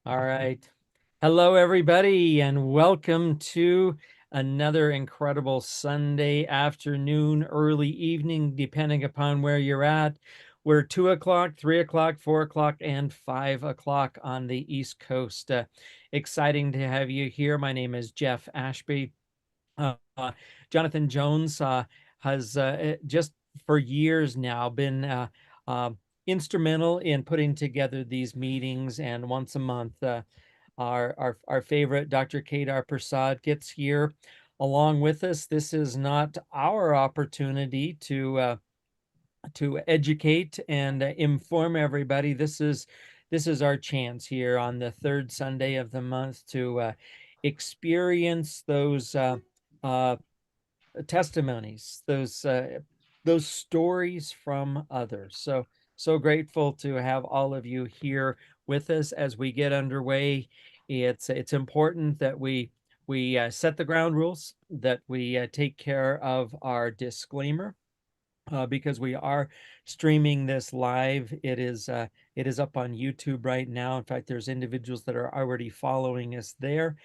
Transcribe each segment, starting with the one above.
All right. Hello, everybody, and welcome to another incredible Sunday afternoon, early evening, depending upon where you're at. We're 2 o'clock, 3 o'clock, 4 o'clock, and 5 o'clock on the East Coast. Exciting to have you here. My name is Jeff Ashby. Uh, uh, Jonathan Jones has just for years now been uh, instrumental in putting together these meetings, and once a month, our favorite Dr. Kedar Prasad gets here along with us. This is not our opportunity to educate and inform everybody. This is our chance here on the third Sunday of the month to experience those uh, testimonies, those stories from others. So grateful to have all of you here with us as we get underway. It's important that we set the ground rules, that we take care of our disclaimer. Because we are streaming this live. It is up on YouTube right now. In fact, there's individuals that are already following us there.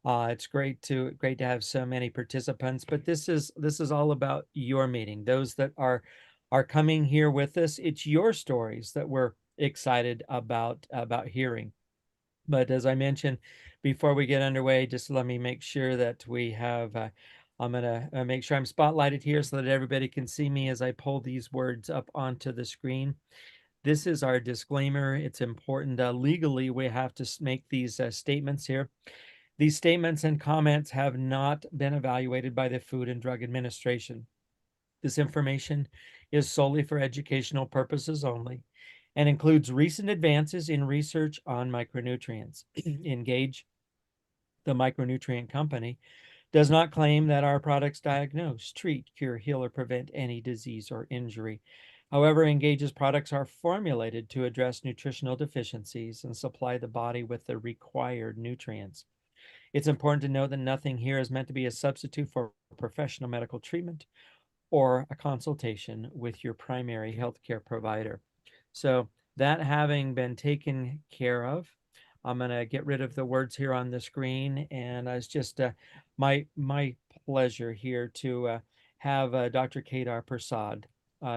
It's great to have so many participants, but this is all about your meeting. Those that are coming here with us, it's your stories that we're excited about hearing. But as I mentioned before we get underway, just let me make sure that we have. I'm gonna make sure I'm spotlighted here so that everybody can see me as I pull these words up onto the screen. This is our disclaimer. It's important. Legally, we have to make these statements here. These statements and comments have not been evaluated by the Food and Drug Administration. This information is solely for educational purposes only and includes recent advances in research on micronutrients. Engage, the micronutrient company, does not claim that our products diagnose, treat, cure, heal, or prevent any disease or injury. However, Engage's products are formulated to address nutritional deficiencies and supply the body with the required nutrients. It's important to note that nothing here is meant to be a substitute for professional medical treatment or a consultation with your primary healthcare provider. So that having been taken care of, I'm going to get rid of the words here on the screen, and it's just my pleasure here to have Dr. Kedar Prasad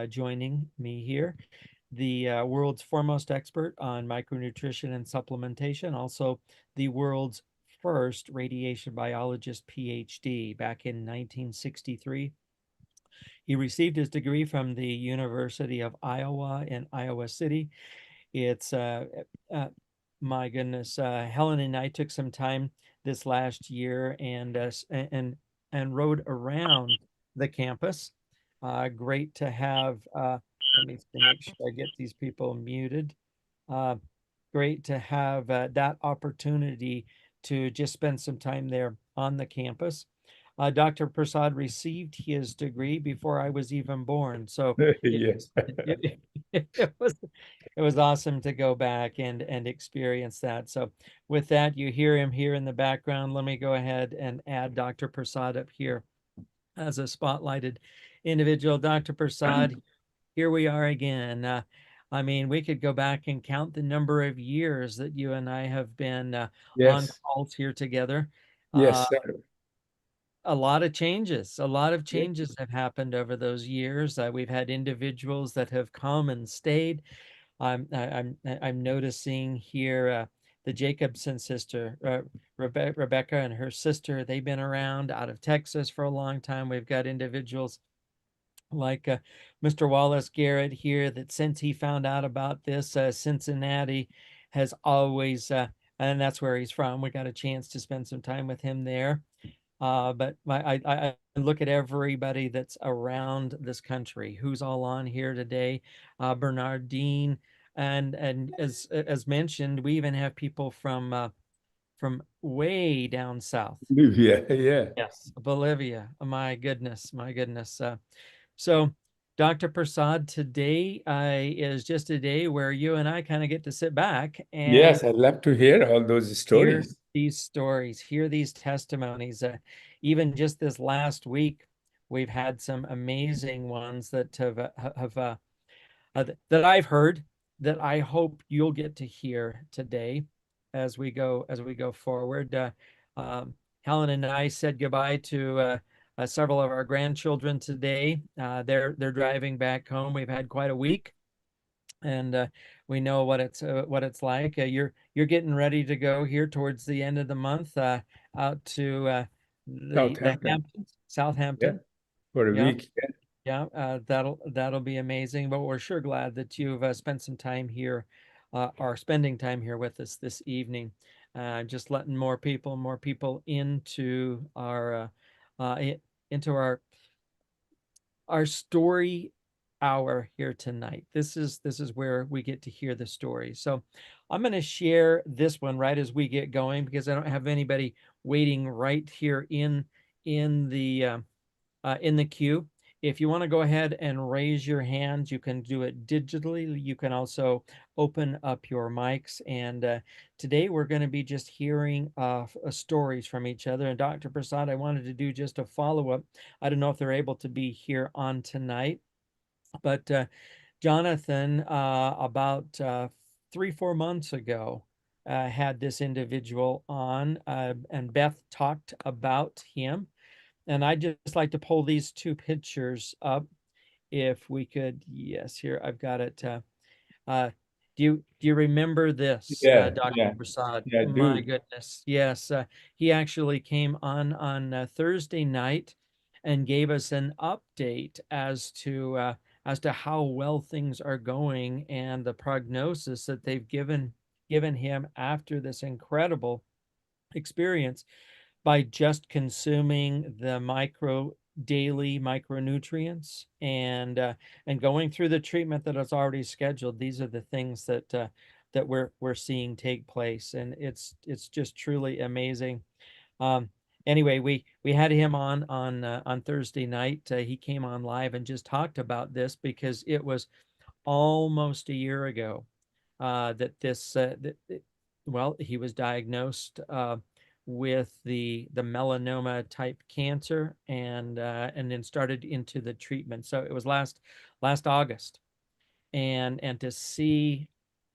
joining me here, the world's foremost expert on micronutrition and supplementation, also the world's first radiation biologist PhD back in 1963. He received his degree from the University of Iowa in Iowa City. It's uh, my goodness, Helen and I took some time this last year and rode around the campus. Great to have. Let me make sure I get these people muted. Uh, Great to have that opportunity to just spend some time there on the campus. Dr. Prasad received his degree before I was even born, so it, Yes. it was it was awesome to go back and experience that. So with that, you hear him here in the background. Let me go ahead and add Dr. Prasad up here as a spotlighted individual. Dr. Prasad, here we are again. I mean, we could go back and count the number of years that you and I have been on Yes. calls here together. Uh, Yes, sir. a lot of Yeah. changes have happened over those years. We've had individuals that have come and stayed. I'm noticing here the Jacobson sister, Rebecca and her sister. They've been around out of Texas for a long time. We've got individuals like Mr. Wallace Garrett here that since he found out about this, Cincinnati has always, and that's where he's from. We got a chance to spend some time with him there. But I look at everybody that's around this country, who's all on here today. Bernard Dean, and as mentioned, we even have people from way down south. Yeah, yeah. Yes, Bolivia. My goodness, my goodness. So, Dr. Prasad, today is just a day where you and I kind of get to sit back and Yes, I'd love to hear all those hear stories. these stories, hear these testimonies. Even just this last week, we've had some amazing ones that that I've heard that I hope you'll get to hear today. as we go forward. Helen and I said goodbye to several of our grandchildren today. They're driving back home. We've had quite a week, and we know what it's like. You're getting ready to go here towards the end of the month out to the Southampton. Hamptons, Yeah, Southampton. for a Yeah, week. Yeah. yeah, that'll be amazing. But we're sure glad that you've spent some time here, or spending time here with us this evening. Just letting more people into into our story hour here tonight. This is where we get to hear the story. So I'm going to share this one right as we get going, because I don't have anybody waiting right here in the queue. If you want to go ahead and raise your hands, you can do it digitally. You can also open up your mics. And today we're going to be just hearing stories from each other. And Dr. Prasad, I wanted to do just a follow-up. I don't know if they're able to be here on tonight, but Jonathan, about 3-4 months ago, had this individual on, and Beth talked about him. And I'd just like to pull these two pictures up if we could. Yes, here I've got it. Uh, do you remember this, Yeah, Dr. yeah, Prasad? yeah, I My do. goodness, yes. He actually came on Thursday night and gave us an update as to how well things are going and the prognosis that they've given him after this incredible experience by just consuming the daily micronutrients and going through the treatment that is already scheduled. These are the things that we're seeing take place, and it's just truly amazing. Um, anyway, we had him on Thursday night. He came on live and just talked about this because it was almost a year ago that well, he was diagnosed with the melanoma type cancer, and then started into the treatment. So it was last August, and to see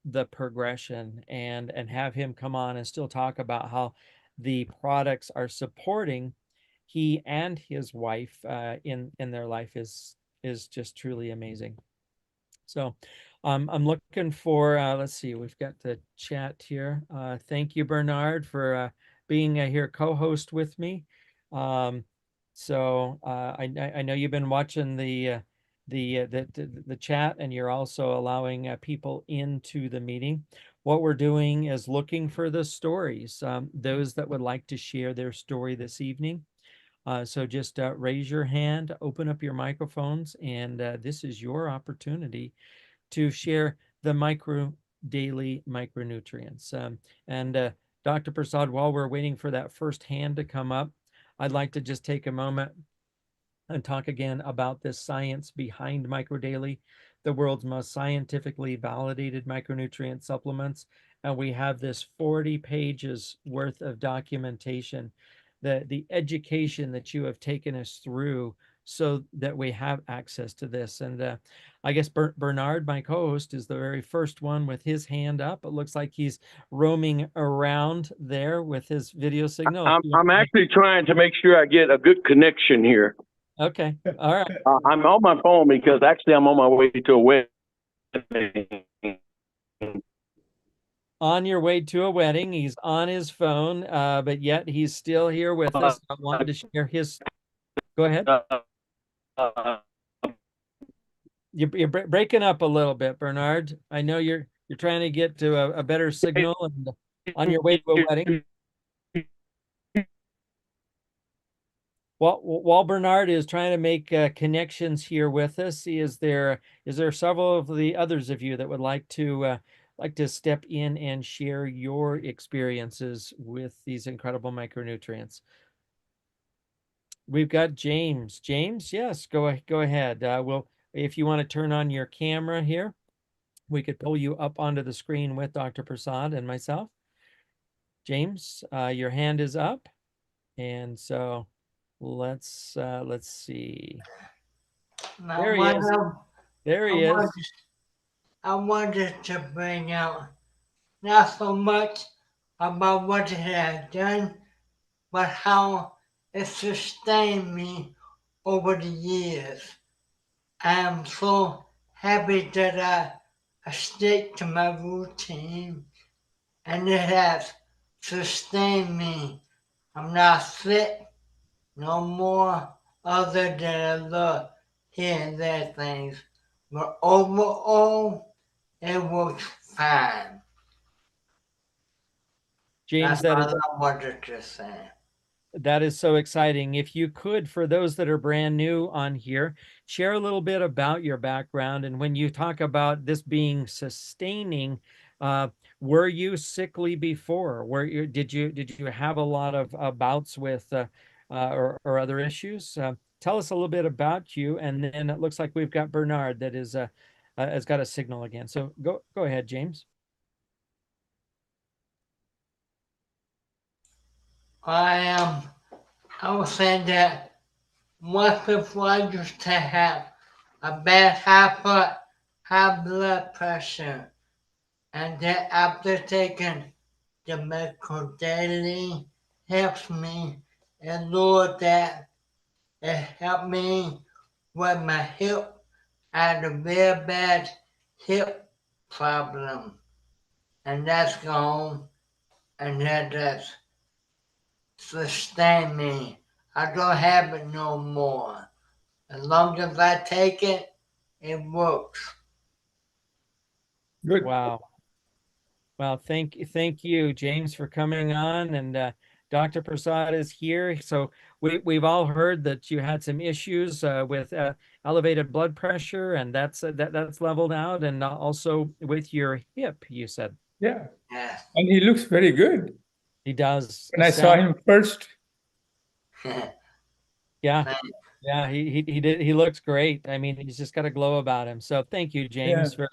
the progression and have him come on and still talk about how the products are supporting he and his wife in their life is just truly amazing. So I'm looking for, let's see, we've got the chat here. Thank you, Bernard, for being here co-host with me. So I know you've been watching the chat, and you're also allowing people into the meeting. What we're doing is looking for the stories, those that would like to share their story this evening. So just raise your hand, open up your microphones, and this is your opportunity to share the daily micronutrients. And Dr. Prasad, while we're waiting for that first hand to come up, I'd like to just take a moment and talk again about this science behind MicroDaily, the world's most scientifically validated micronutrient supplements. And we have this 40 pages worth of documentation, the education that you have taken us through so that we have access to this. And I guess Bernard, my co-host, is the very first one with his hand up. It looks like he's roaming around there with his video signal. I'm actually trying to make sure I get a good connection here. Okay. All right. I'm on my phone because actually I'm on my way to a wedding. On your way to a wedding. He's on his phone, but yet he's still here with us, wanting to share his. Go ahead. You're breaking up a little bit, Bernard. I know you're trying to get to a better signal and on your way to a wedding. While Bernard is trying to make connections here with us, is there several of the others of you that would like to step in and share your experiences with these incredible micronutrients? We've got James. James, yes, go ahead. If you want to turn on your camera here, we could pull you up onto the screen with Dr. Prasad and myself. James, your hand is up, and so let's see. There he is. There he is. I wanted to bring out not so much about what it has done, but how it sustained me over the years. I am so happy that I stick to my routine, and it has sustained me. I'm not sick no more, other than a little here and there things. But overall, it works fine. James, That's all I wanted to say. that is so exciting. If you could, for those that are brand new on here, share a little bit about your background. And when you talk about this being sustaining, were you sickly before? Did you have a lot of bouts with or other issues? Tell us a little bit about you, and then it looks like we've got Bernard that is has got a signal again. So go ahead, James. I was saying that once before I used to have a bad high blood pressure, and then after taking the medical daily helps me, and Lord, that it helped me with my hip. I had a very bad hip problem, and that's gone, and that does sustain me. I don't have it no more. As long as I take it, it works. Good. Wow. Well, thank you, James, for coming on, and Dr. Prasad is here. So we've all heard that you had some issues with elevated blood pressure, and that's leveled out, and also with your hip, you said. Yeah. Yes. And he looks very good. He does. When I saw him first, Yeah. Yeah, he did. He looks great. I mean, he's just got a glow about him. So thank you, James, for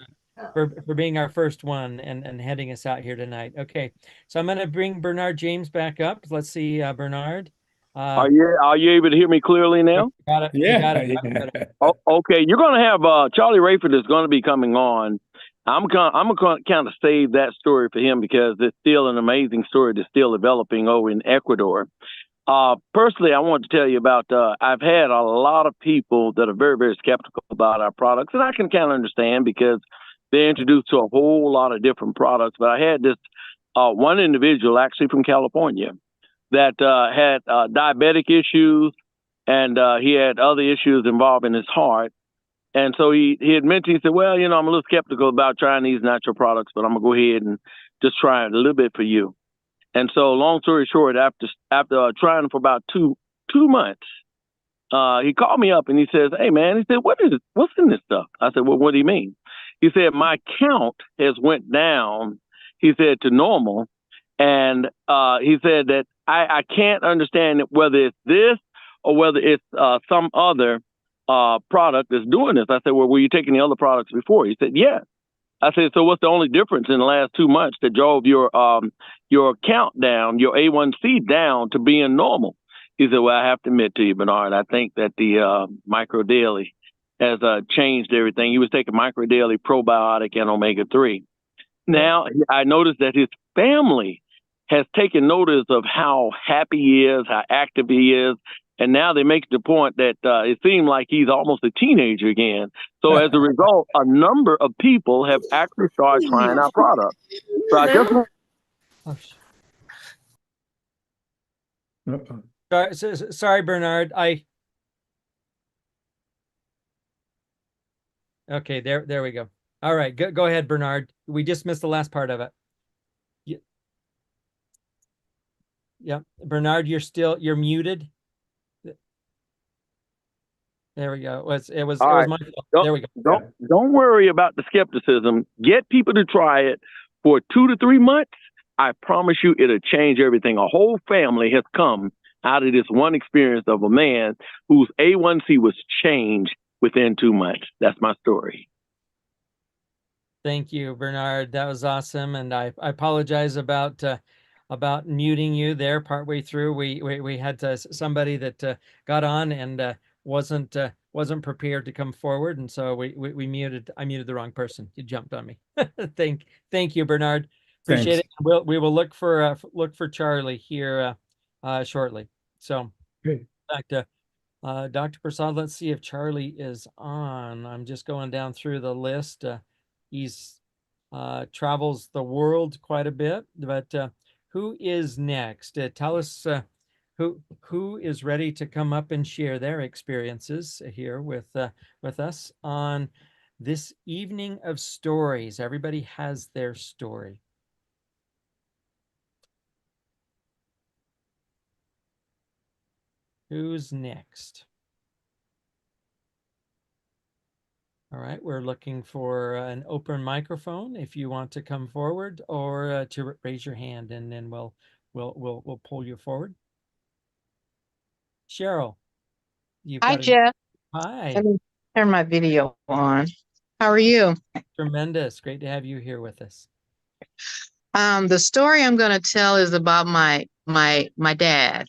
being our first one and heading us out here tonight. Okay, so I'm going to bring Bernard James back up. Let's see, Bernard. Are you able to hear me clearly now? Got it. yeah, You got it. yeah. Oh, okay, you're going to have Charlie Rayford is going to be coming on. I'm going to kind of save that story for him because it's still an amazing story that's still developing over in Ecuador. Personally, I want to tell you about, I've had a lot of people that are very, very skeptical about our products, and I can kind of understand because they're introduced to a whole lot of different products. But I had this one individual actually from California that had diabetic issues, and he had other issues involving his heart. And so he had mentioned, he said, well, I'm a little skeptical about trying these natural products, but I'm going to go ahead and just try it a little bit for you. And so, long story short, after trying for about two months, he called me up and he says, "Hey, man," he said, "What's in this stuff?" I said, "Well, what do you mean?" He said, "My count has went down," he said, "to normal." And he said that I can't understand whether it's this or whether it's some other product that's doing this. I said, "Well, were you taking the other products before?" He said, "Yeah." I said, "So what's the only difference in the last 2 months that drove your count down, your A1C down to being normal?" He said, "Well, I have to admit to you, Bernard, I think that the Micro Daily has changed everything." He was taking Micro Daily probiotic and omega-3. Now, I noticed that his family has taken notice of how happy he is, how active he is. And now they make the point that it seemed like he's almost a teenager again. So as a result, a number of people have actually started trying our product. So I just Sorry, Bernard. Okay, there we go. All right, go ahead, Bernard. We just missed the last part of it. Yeah, Bernard, you're muted. There we go. It was my fault. There we go. Don't worry about the skepticism. Get people to try it for 2 to 3 months. I promise you it'll change everything. A whole family has come out of this one experience of a man whose A1C was changed within 2 months. That's my story. Thank you, Bernard. That was awesome. And I apologize about muting you there partway through. We had somebody that got on and wasn't prepared to come forward, and so I muted the wrong person. You jumped on me. Thank you, Bernard. Appreciate Thanks. it. We will look for Charlie here shortly. So, Great. in fact, Dr. Prasad, let's see if Charlie is on. I'm just going down through the list. He's travels the world quite a bit, but who is next? Tell us who is ready to come up and share their experiences here with us on this evening of stories. Everybody has their story. Who's next? All right, we're looking for an open microphone if you want to come forward, or to raise your hand, and then we'll pull you forward. Cheryl, you've Hi, got Jeff. hi. Let me turn my video on. How are you? Tremendous. Great to have you here with us. The story I'm going to tell is about my dad.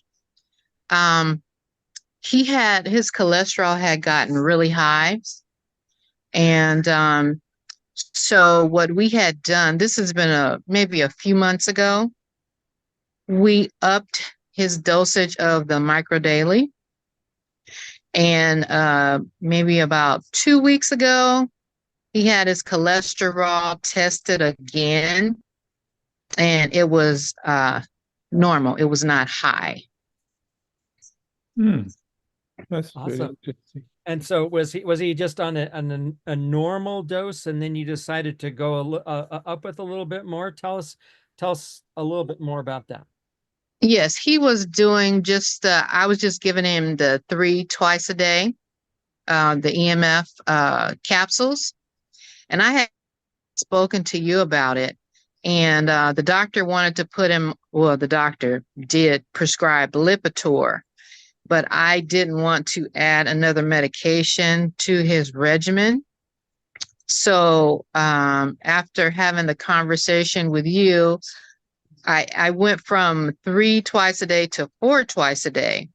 His cholesterol had gotten really high, and so what we had done, this has been maybe a few months ago, we upped his dosage of the micro daily, and maybe about 2 weeks ago, he had his cholesterol tested again, and it was normal. It was not high. That's very Awesome. interesting. And so was he just on a normal dose, and then you decided to go up with a little bit more? Tell us a little bit more about that. Yes, he was doing I was just giving him the 3 twice a day, the EMF capsules. And I had spoken to you about it. And the doctor wanted to put him, well, the doctor did prescribe Lipitor, but I didn't want to add another medication to his regimen. So after having the conversation with you, I went from 3 twice a day to 4 twice a day.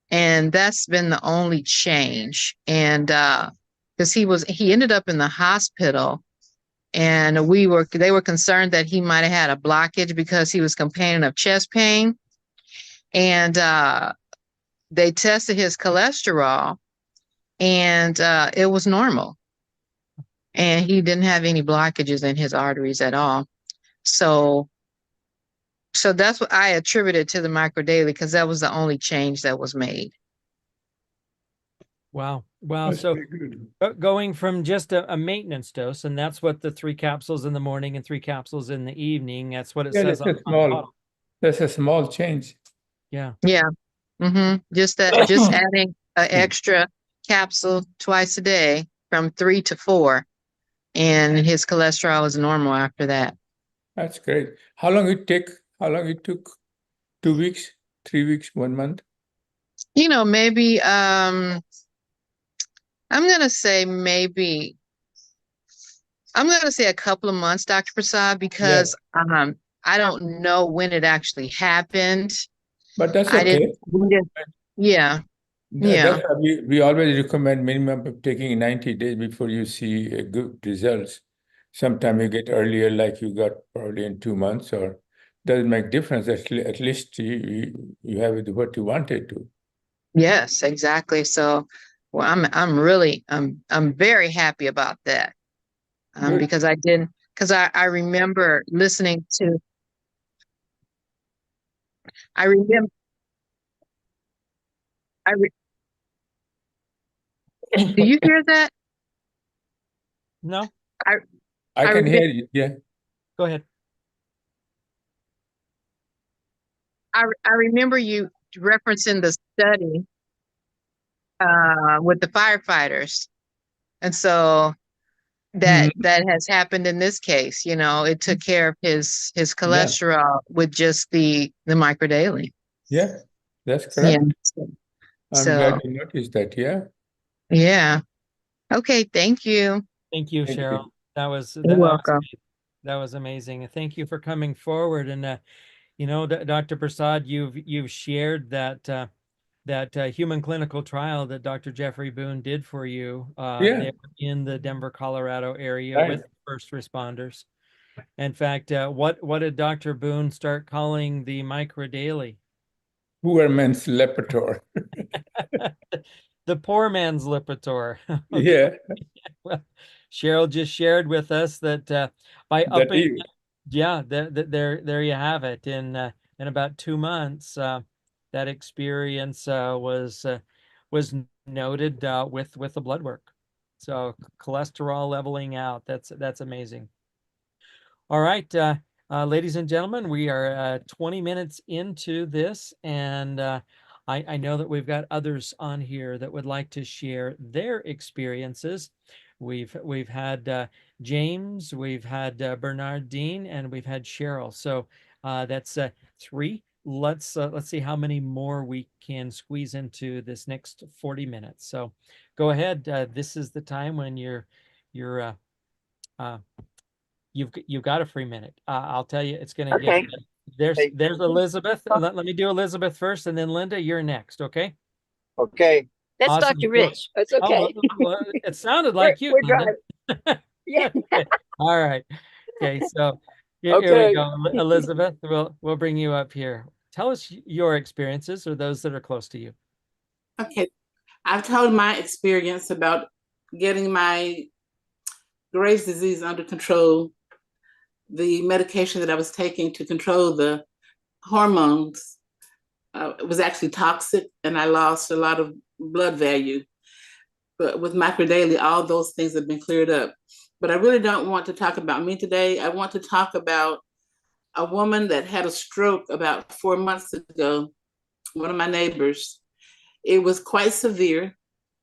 And that's been the only change. And because he ended up in the hospital, and they were concerned that he might have had a blockage because he was complaining of chest pain. And they tested his cholesterol, and it was normal. And he didn't have any blockages in his arteries at all. So that's what I attributed to the micro daily, because that was the only change that was made. Wow. That's So very good. going from just a maintenance dose, and that's what the 3 capsules in the morning and 3 capsules in the evening, that's what it Yeah, says that's on a the small, bottle. that's a small change. Yeah. Yeah. Just adding an extra capsule twice a day from 3 to 4, and his cholesterol was normal after that. That's great. How long it took? 2 weeks, 3 weeks, 1 month? Maybe I'm gonna say a couple of months, Dr. Prasad, because I don't know when it actually happened. But that's I okay. yeah. That's why we always recommend minimum of taking 90 days before you see good results. Sometimes you get earlier, like you got probably in 2 months, or doesn't make difference. At least you have it what you wanted to. Yes, exactly. So, well, I'm very happy about that. Good. Because I remember listening to, I remember, do you hear that? No, I can remember, hear you. Yeah. go ahead. I remember you referencing the study with the firefighters. And so that has happened in this case. It took care of his cholesterol with just the micro daily. Yeah, that's correct. Yeah. I'm glad you noticed that. Yeah. Yeah. Okay. Thank you. Thank you, Thank you. Cheryl. You're welcome. That was amazing. And thank you for coming forward. And Dr. Prasad, you've shared that human clinical trial that Dr. Jeffrey Boone did for you there in the Denver, Colorado area Right. with first responders. In fact, what did Dr. Boone start calling the Micro Daily? Poor man's Lipitor. The poor man's Lipitor. Yeah, Well, Cheryl just shared with us that by that upping, is. yeah, there you have it. In about 2 months, that experience was noted with the blood work. So cholesterol leveling out. That's amazing. All right, ladies and gentlemen, we are 20 minutes into this, and I know that we've got others on here that would like to share their experiences. We've had James, we've had Bernard Dean, and we've had Cheryl. So that's three. Let's see how many more we can squeeze into this next 40 minutes. So go ahead. This is the time when you're you've got a free minute. I'll tell you, it's going to Okay. get there's Hey. there's Elizabeth. Let me do Elizabeth first, and then Linda, you're next. Okay. Okay. That's Awesome. Dr. Rich. That's Oh, okay. well, it sounded like you, We're Linda. driving. Yeah. Okay. All right. Okay. So here we Okay. go. Elizabeth, we'll bring you up here. Tell us your experiences or those that are close to you. Okay, I've told my experience about getting my Graves' disease under control, the medication that I was taking to control the hormones was actually toxic, and I lost a lot of blood value. But with Microdaily, all those things have been cleared up. But I really don't want to talk about me today. I want to talk about a woman that had a stroke about 4 months ago, one of my neighbors. It was quite severe.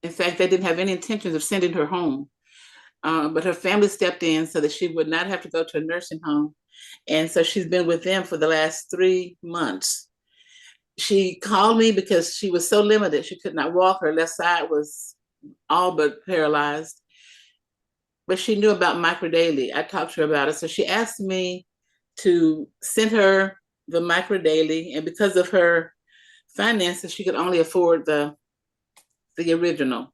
In fact, they didn't have any intentions of sending her home. But her family stepped in so that she would not have to go to a nursing home. And so she's been with them for the last 3 months. She called me because she was so limited. She could not walk. Her left side was all but paralyzed. But she knew about Microdaily. I talked to her about it. So she asked me to send her the Microdaily. And because of her finances, she could only afford the original.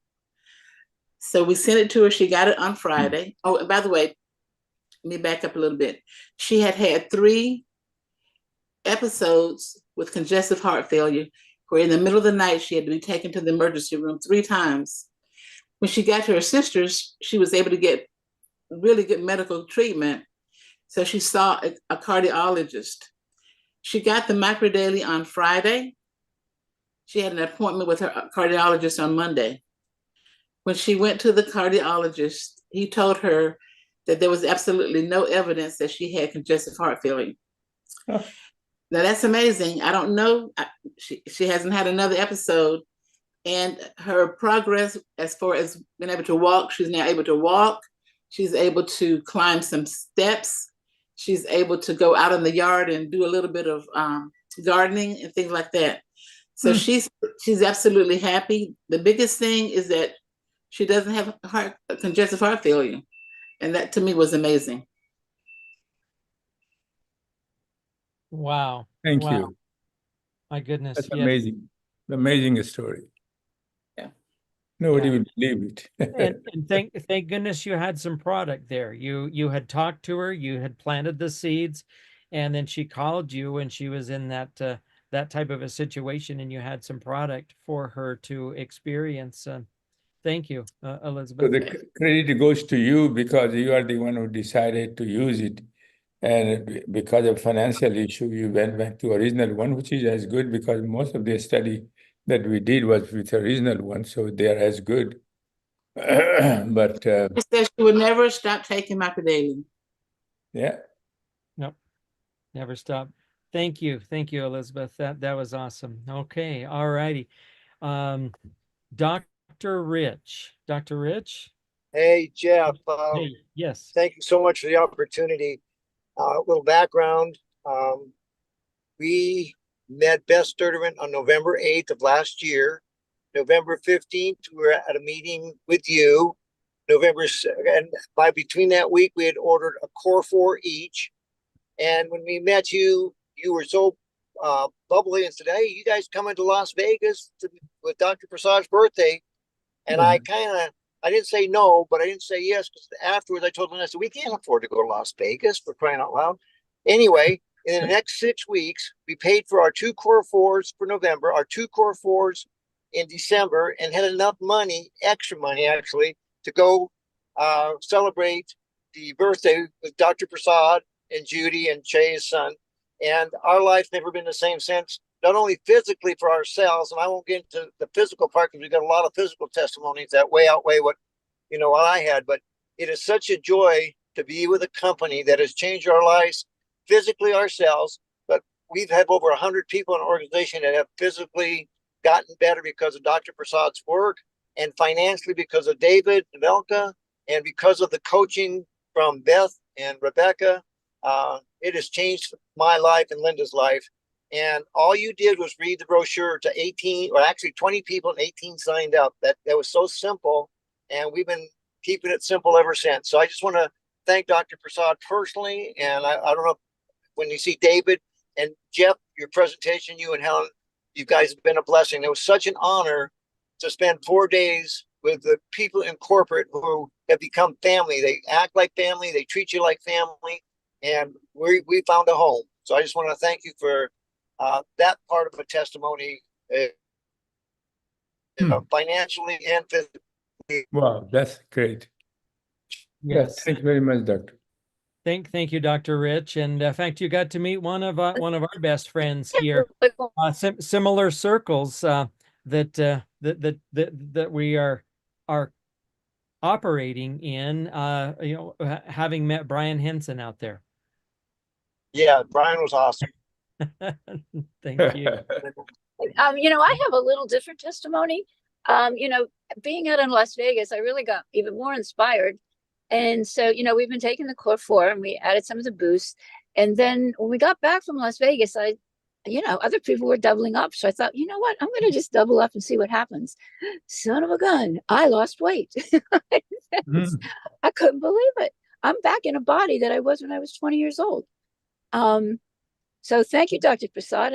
So we sent it to her. She got it on Friday. Oh, by the way, let me back up a little bit. She had 3 episodes with congestive heart failure, where in the middle of the night, she had to be taken to the emergency room 3 times. When she got to her sister's, she was able to get really good medical treatment. So she saw a cardiologist. She got the Microdaily on Friday. She had an appointment with her cardiologist on Monday. When she went to the cardiologist, he told her that there was absolutely no evidence that she had congestive heart failure. Oh. Now that's amazing. I don't know. She hasn't had another episode. And her progress as far as being able to walk, she's now able to walk. She's able to climb some steps. She's able to go out in the yard and do a little bit of gardening and things like that. So she's absolutely happy. The biggest thing is that she doesn't have congestive heart failure. And that to me was amazing. Wow. Thank Wow. you. My goodness. That's Yes. amazing. Amazing story. Yeah. Nobody Yeah. would believe it. And thank goodness you had some product there. You had talked to her, you had planted the seeds, and then she called you when she was in that type of a situation, and you had some product for her to experience. Thank you, So Elizabeth. the credit goes to you because you are the one who decided to use it. And because of financial issue, you went back to original one, which is as good because most of the study that we did was with original one, so they are as good. But She said she would never stop taking Microdaily. yeah, Never stop. Thank you, Elizabeth. That was awesome. Okay, all righty. Dr. Rich. Dr. Rich? Hey, Jeff. Hey, yes. Thank you so much for the opportunity. A little background. We met Beth Sturdivant on November 8th of last year. November 15th, we were at a meeting with you. And by between that week, we had ordered a Core 4 each. And when we met you, you were so bubbly and said, hey, you guys coming to Las Vegas with Dr. Prasad's birthday? And I kind of I didn't say no, but I didn't say yes, because afterwards I told them, I said, we can't afford to go to Las Vegas, for crying out loud. Anyway, in the next 6 weeks, we paid for our 2 core 4s for November, our 2 core 4s in December, and had enough money, extra money actually, to go celebrate the birthday with Dr. Prasad and Judy and Jay's son. And our life's never been the same since, not only physically for ourselves, and I won't get into the physical part because we've got a lot of physical testimonies that way outweigh what I had, but it is such a joy to be with a company that has changed our lives physically ourselves, but we've had over 100 people in our organization that have physically gotten better because of Dr. Prasad's work, and financially because of David and Velka, and because of the coaching from Beth and Rebecca. It has changed my life and Linda's life. And all you did was read the brochure to 18, or actually 20 people, and 18 signed up. That was so simple. And we've been keeping it simple ever since. So I just want to thank Dr. Prasad personally. And I don't know, when you see David and Jeff, your presentation, you and Helen, you guys have been a blessing. It was such an honor to spend 4 days with the people in corporate who have become family. They act like family. They treat you like family. And we found a home. So I just want to thank you for that part of a testimony, financially and physically. Wow, that's great. Yes, thank you very much, Doctor. Thank you, Dr. Rich. And in fact, you got to meet one of our best friends here. Similar circles that we are operating in. Having met Brian Henson out there. Yeah, Brian was awesome. Thank you. I have a little different testimony. Being out in Las Vegas, I really got even more inspired. And so, we've been taking the core 4 and we added some of the boosts. And then when we got back from Las Vegas, other people were doubling up. So I thought, you know what, I'm going to just double up and see what happens. Son of a gun, I lost weight. I couldn't believe it. I'm back in a body that I was when I was 20 years old. So thank you, Dr. Prasad.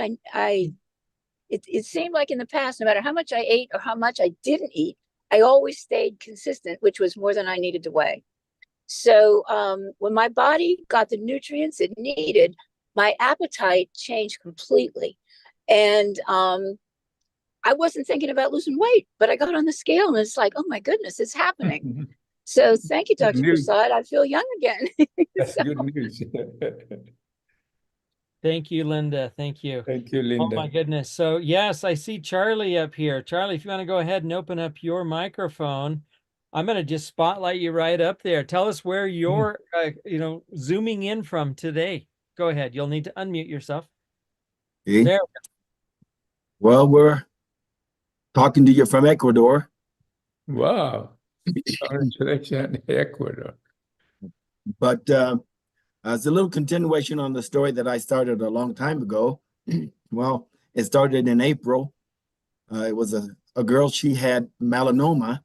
It seemed like in the past, no matter how much I ate or how much I didn't eat, I always stayed consistent, which was more than I needed to weigh. So when my body got the nutrients it needed, my appetite changed completely. And I wasn't thinking about losing weight, but I got on the scale and it's like, oh my goodness, it's happening. So thank you, Dr. Prasad. I feel young again. That's good news. Thank you, Linda. Thank you. Thank you, Linda. Oh my goodness. So yes, I see Charlie up here. Charlie, if you want to go ahead and open up your microphone, I'm going to just spotlight you right up there. Tell us where you're, zooming in from today. Go ahead. You'll need to unmute yourself. Okay. There. Well, we're talking to you from Ecuador. Wow. Congratulations, Ecuador. But it's a little continuation on the story that I started a long time ago. Well, it started in April. It was a girl, she had melanoma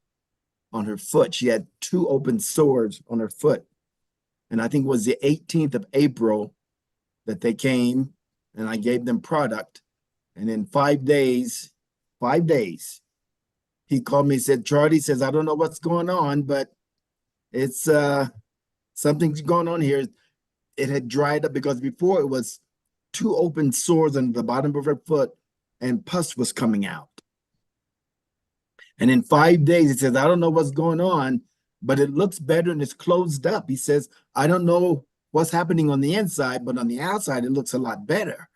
on her foot. She had 2 open sores on her foot. And I think it was the 18th of April that they came and I gave them product. And in 5 days, he called me and said, Charlie, says, I don't know what's going on, but it's something's going on here. It had dried up because before it was 2 open sores on the bottom of her foot and pus was coming out. And in 5 days, he says, I don't know what's going on, but it looks better and it's closed up. He says, I don't know what's happening on the inside, but on the outside, it looks a lot better.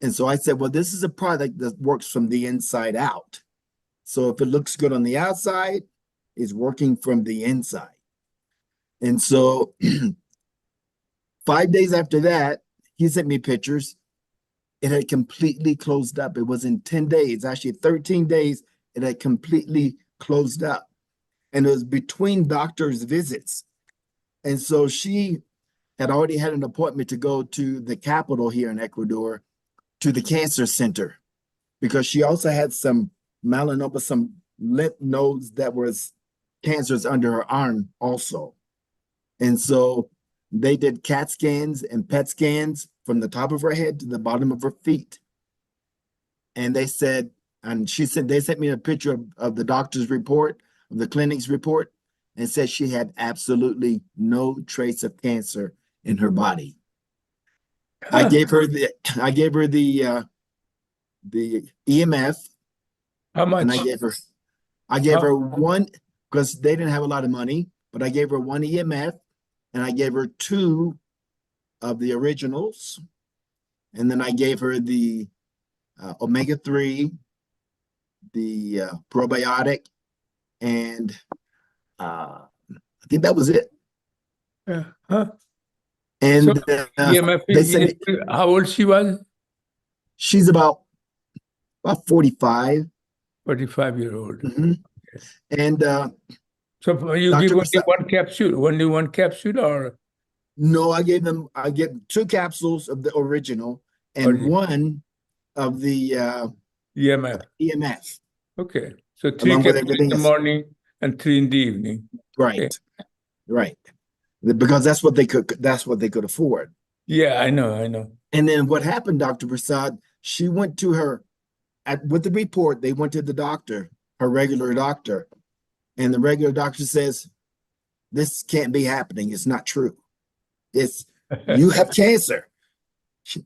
And so I said, well, this is a product that works from the inside out. So if it looks good on the outside, it's working from the inside. And so 5 days after that, he sent me pictures. It had completely closed up. It was in 10 days, actually 13 days, it had completely closed up. And it was between doctor's visits. And so she had already had an appointment to go to the capital here in Ecuador, to the cancer center, because she also had some melanoma, some lymph nodes that was cancers under her arm also. And so they did CAT scans and PET scans from the top of her head to the bottom of her feet. And they said, and she said, they sent me a picture of the doctor's report. of the clinic's report and said she had absolutely no trace of cancer in her body. I gave her the EMF, How much? and I gave her one, because they didn't have a lot of money, but I gave her one EMF, and I gave her 2 of the originals, and then I gave her the omega-3, the probiotic, and I think that was it. Huh? And So they EMF said how old she was? she's about 45. 45-year-old. Mhm. And So you Dr. give only Prasad- one capsule, or no, I gave 2 capsules of the original and Original. 1 of the EMF? EMF. Okay. So 3 Along with capsules in everything the else. morning and 3 in the evening. Right. Okay. Right. Because that's what they could afford. Yeah, I know. And then what happened, Dr. Prasad, she went to her with the report, they went to the doctor, her regular doctor, and the regular doctor says, this can't be happening. It's not true. You have cancer.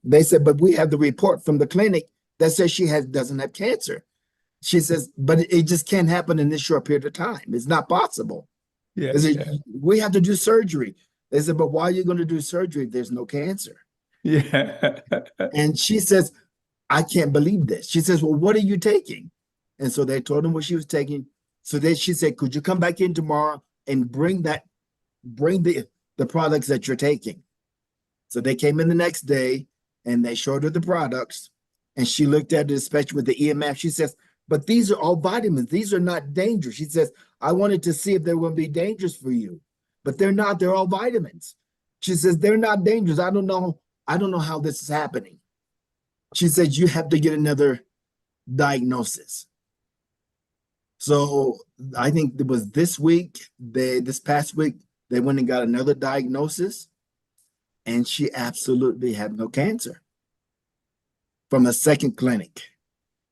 They said, but we have the report from the clinic that says she doesn't have cancer. She says, but it just can't happen in this short period of time. It's not possible. Yeah, They said, yeah. we have to do surgery. They said, but why are you going to do surgery if there's no cancer? Yeah. And she says, I can't believe this. She says, well, what are you taking? And so they told him what she was taking. So then she said, could you come back in tomorrow and bring the products that you're taking? So they came in the next day and they showed her the products, and she looked at it, especially with the EMF. She says, but these are all vitamins. These are not dangerous. She says, I wanted to see if they would be dangerous for you, but they're not. They're all vitamins. She says, they're not dangerous. I don't know how this is happening. She said, you have to get another diagnosis. So I think it was this past week, they went and got another diagnosis, and she absolutely had no cancer from a second clinic.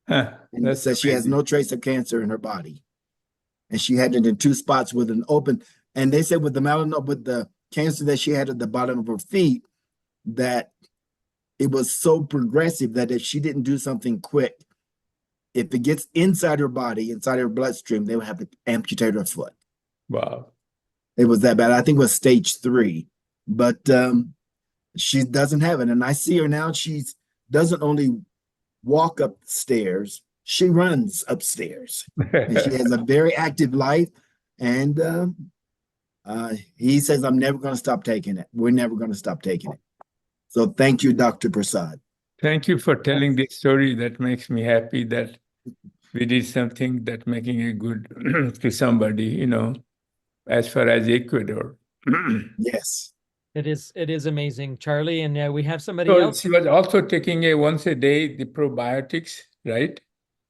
Huh, And it that's says she has amazing. no trace of cancer in her body. And she had it in 2 spots with an open, and they said with the melanoma, with the cancer that she had at the bottom of her feet, that it was so progressive that if she didn't do something quick, if it gets inside her body, inside her bloodstream, they would have to amputate her foot. Wow. It was that bad. I think it was stage 3, but she doesn't have it. And I see her now. She doesn't only walk upstairs, she runs upstairs. And she has a very active life. And he says, I'm never going to stop taking it. We're never going to stop taking it. So thank you, Dr. Prasad. Thank you for telling this story. That makes me happy that we did something that making it good to somebody, as far as Ecuador. Yes. It is amazing, Charlie. And we have somebody So else. she was also taking once a day the probiotics, right?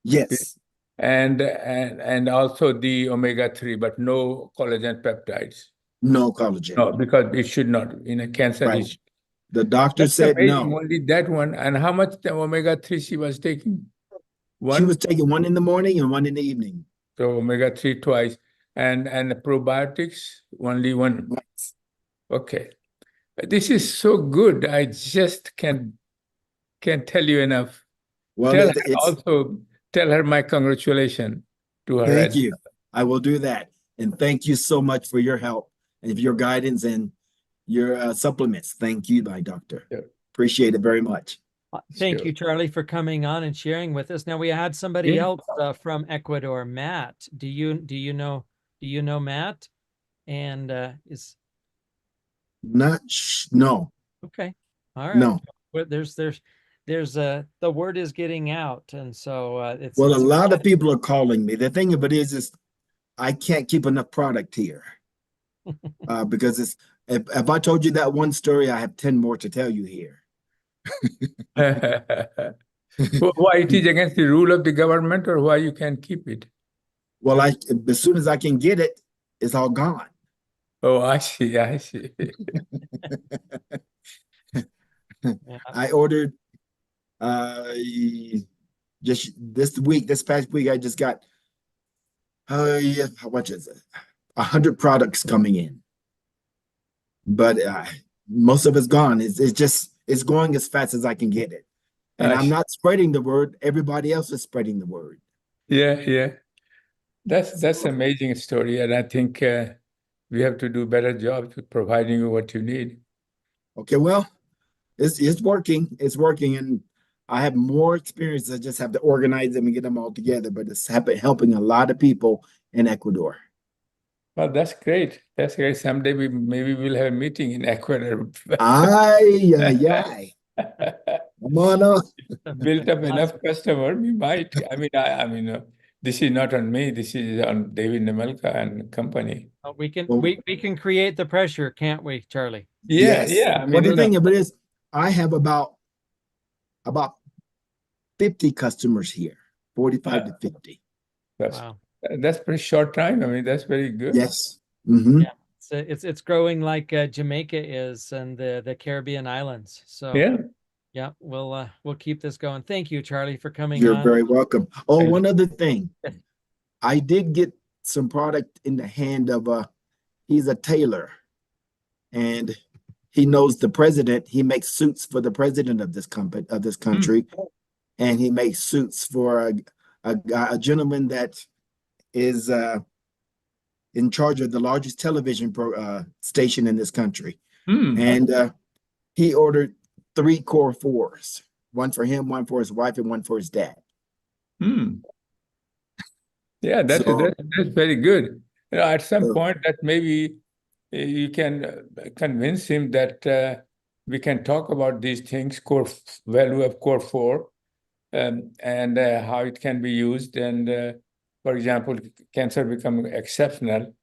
Yes. And also the omega-3, but no collagen peptides. No collagen. No, because it should not. In a cancer, Right. it should. The doctor That's said amazing, no. only that one. And how much the omega-3 she was taking? One? She was taking 1 in the morning and 1 in the evening. So omega-3 twice. And the probiotics, only 1. Yes. Okay. This is so good. I just can't tell you enough. Well, Tell her my congratulations to her. Thank you. I will do that. And thank you so much for your help and your guidance and your supplements. Thank you, my doctor. Yeah. Appreciate it very much. Thank Sure. you, Charlie, for coming on and sharing with us. Now we had somebody Yeah. else from Ecuador, Matt. Do you know Matt? And No. okay. All right. No. Well, there's the word is getting out, and so it's Well, a it's lot of people are calling me. The thing of it is I can't keep enough product here because if I told you that one story, I have 10 more to tell you here. Why it is against the rule of the government, or why you can keep it? Well, as soon as I can get it, it's all gone. Oh, I see. Yeah. I ordered just this past week, I just got Yeah, how much is it? 100 products coming in, but most of it's gone. It's going as fast as I can get it, and I'm not spreading the word. Everybody else is spreading the word. Yeah. That's amazing story, and I think we have to do better job with providing you what you need. Okay, well, it's working. It's working, and I have more experience. I just have to organize them and get them all together. But it's helping a lot of people in Ecuador. Well, that's great. That's great. Someday maybe we'll have a meeting in Ecuador. Ay. Come on up. Built up enough customer, we might. I mean, this is not on me. This is on David Nemelka and company. We can Well- we can create the pressure, can't we, Charlie? Yeah. Well, I mean, the thing of it is, I have about 50 customers here, 45 to 50. Wow. that's pretty short time. I mean, that's very good. Yes. Mm-hmm. Yeah. It's growing like Jamaica is and the Caribbean islands. So Yeah. we'll keep this going. Thank you, Charlie, for coming You're on. very welcome. Oh, Thank one other thing. Yes. I did get some product in the hand of he's a tailor, and he knows the president. He makes suits for the president of this country, and he makes suits for a gentleman that is in charge of the largest television station in this country. And he ordered 3 Core 4s, one for him, one for his wife, and one for his dad. Yeah, that's very good. You know, at some So- point that maybe you can convince him that we can talk about these things, value of Core 4, and how it can be used. And for example, cancer becoming exceptional,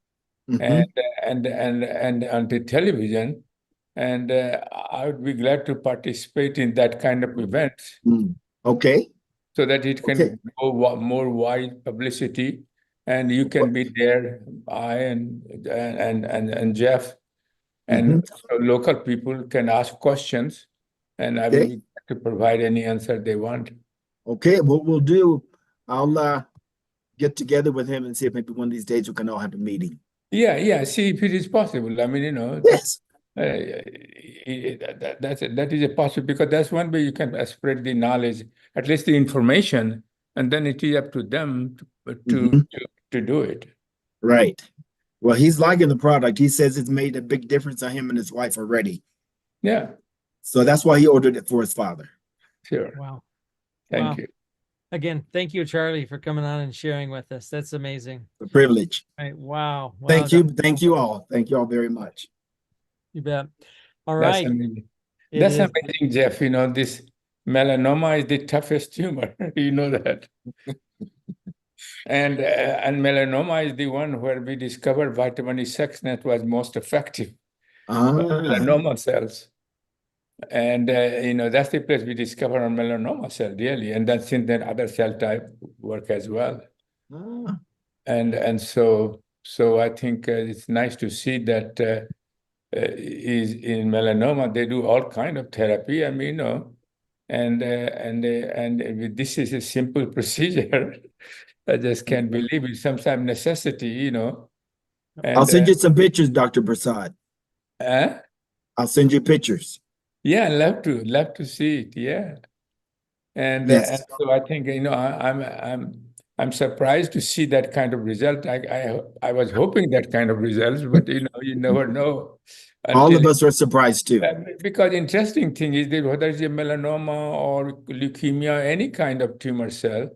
Mhm. and on the television. And I would be glad to participate in that kind of event Okay. so that it can Okay. go more wide publicity, and you can be there, I and Jeff, and so local people can ask questions, and I will Okay. be glad to provide any answer they want. Okay, what we'll do, I'll get together with him and see if maybe one of these days we can all have a meeting. Yeah. See if it is possible. I mean, you know, Yes. that is a possible, because that's one way you can spread the knowledge, at least the information, and then it is up to them to do it. Right. Well, he's liking the product. He says it's made a big difference on him and his wife already. Yeah, So that's why he ordered it for his father. sure. Wow. Thank you. Again, thank you, Charlie, for coming on and sharing with us. That's amazing. The privilege. Right. Wow. Thank you. Thank you all. Thank you all very much. You bet. All That's right. amazing. It That's is- amazing, Jeff. You know, this melanoma is the toughest tumor. You know that. And melanoma is the one where we discovered vitamin E6 was most effective. Melanoma cells. And you know, that's the place we discover on melanoma cell, really. And then since then other cell type work as well. And so I think it's nice to see that is in melanoma they do all kind of therapy. I mean, you know, and this is a simple procedure. I just can't believe it. Sometimes necessity, you know. And, I'll send you some pictures, Dr. Prasad. I'll send you pictures. Yeah, love to see it. Yeah, and so I think, you know, I'm surprised to see that kind of result. I was hoping that kind of results, but you know, you never know. All of us are surprised too. Because interesting thing is that whether it's a melanoma or leukemia, any kind of tumor cell,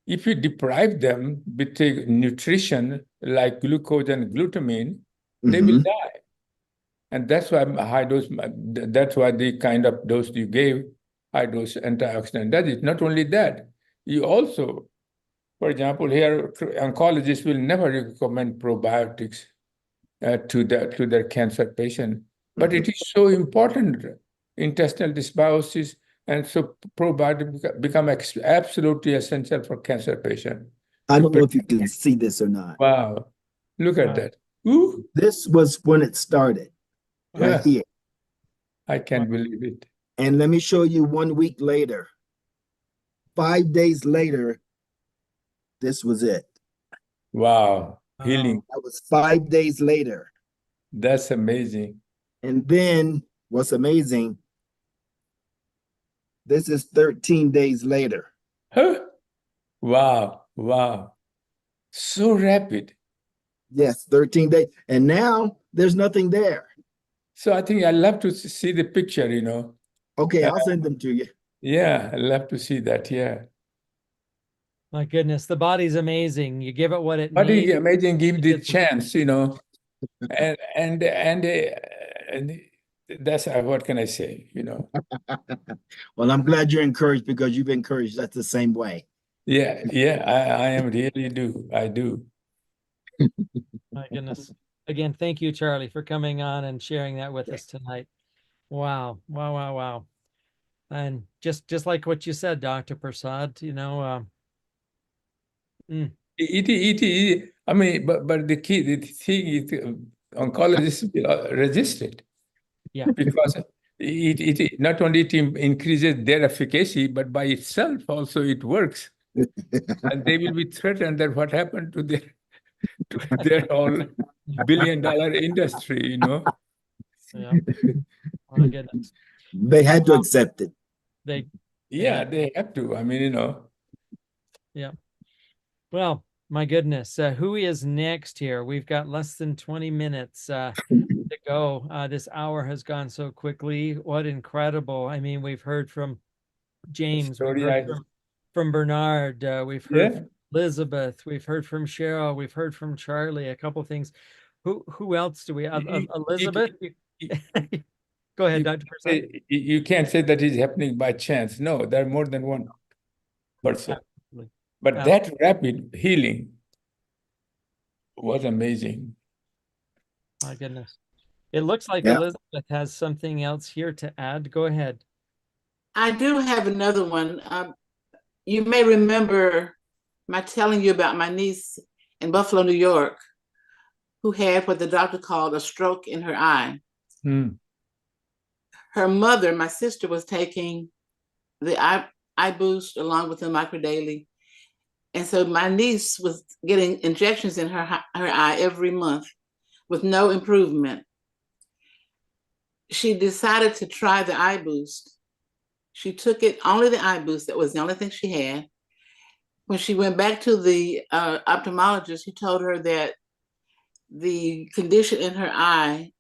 if you deprive them with a nutrition like glucose and glutamine, they will die. And that's why high dose, that's why the kind of dose you gave, high dose antioxidant does it. Not only that, you also, for example, here, oncologists will never recommend probiotics to their cancer patient. But it is so important, intestinal dysbiosis, and so probiotics become absolutely essential for cancer patient. I don't know if you can see this or not. Wow, look at that. Ooh. This was when it started. Right here. I can't believe it. And let me show you 1 week later. 5 days later, this was it. Wow. Healing. Wow. That was 5 days later. That's amazing. And then what's amazing, this is 13 days later. Huh? Wow. Wow. So rapid. Yes, 13 days. And now there's nothing there. So I think I'd love to see the picture, you know. Okay, I'll send them to you. Yeah, I'd love to see that. Yeah. My goodness, the body's amazing. You give it what it But needs. it's amazing, give the It's- chance, you know. And that's what can I say, you know. Well, I'm glad you're encouraged because you've encouraged us the same way. Yeah, I am really do. I do. My goodness. Again, thank you, Charlie, for coming on and sharing that with us tonight. Wow. Wow, wow, wow. And just like what you said, Dr. Prasad, you know, I mean, but the thing is, oncologists resist it. Yeah. Because it not only it increases their efficacy, but by itself also it works. And they will be threatened that what happened to their whole billion-dollar industry, you know. Yeah. My goodness. They had to accept it. Yeah, they have to. I mean, you know. Yeah. Well, my goodness. Who is next here? We've got less than 20 minutes to go. This hour has gone so quickly. What incredible. I mean, we've heard from James, we've heard from Bernard, we've heard from Elizabeth, we've heard from Cheryl, we've heard from Charlie, a couple things. Who else do we have? Elizabeth? Go ahead, Dr. Prasad. You can't say that is happening by chance. No, there are more than one person. Absolutely. But that rapid healing was amazing. My goodness. It looks like Yeah. Elizabeth has something else here to add. Go ahead. I do have another one. You may remember my telling you about my niece in Buffalo, New York, who had what the doctor called a stroke in her eye. Her mother, my sister, was taking the eye boost along with the microdaily. And so my niece was getting injections in her eye every month with no improvement. She decided to try the eye boost. She took it, only the eye boost, that was the only thing she had. When she went back to the ophthalmologist, he told her that the condition in her eye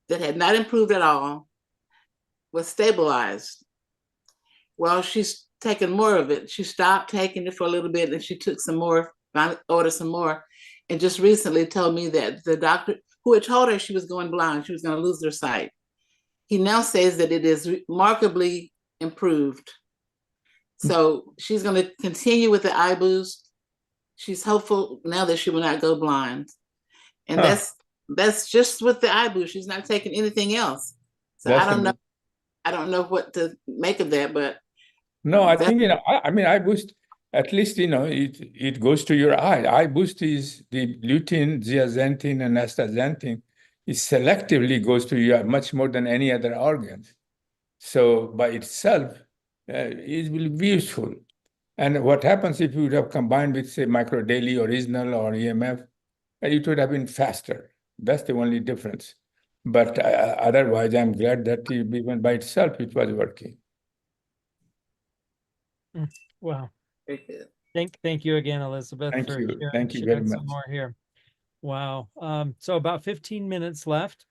that had not improved at all was stabilized. Well, she's taken more of it. She stopped taking it for a little bit and she took some more, ordered some more, and just recently told me that the doctor who had told her she was going blind, she was going to lose her sight, he now says that it is remarkably improved. So she's going to continue with the eye boost. She's hopeful now that she will not go blind. And that's just with the eye boost. She's not taking anything else. So I don't know. I don't know what to make of that, but no, I think, you know, I mean, eye boost, at least, you know, it goes to your eye. Eye boost is the lutein, zeaxanthin, and astaxanthin. It selectively goes to your much more than any other organs. So by itself, it will be useful. And what happens if you would have combined with, say, microdaily, original, or EMF, it would have been faster. That's the only difference. But otherwise, I'm glad that even by itself, it was working. Wow. Thank you again, Elizabeth. Thank you. Thank you very much. Some more here. Wow. So about 15 minutes left.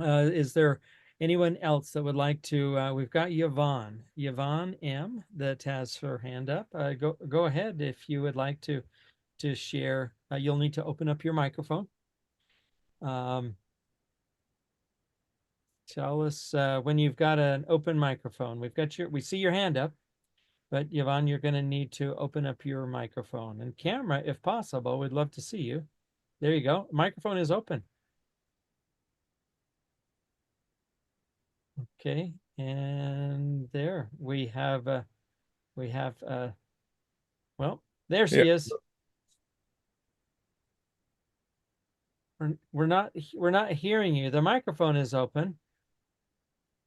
Is there anyone else that would like to? We've got Yvonne M. that has her hand up. Go ahead if you would like to share. You'll need to open up your microphone. Tell us when you've got an open microphone. We see your hand up, but Yvonne, you're going to need to open up your microphone and camera if possible. We'd love to see you. There you go. Microphone is open. Okay, and there we have. Well, there she is. We're not hearing you. The microphone is open,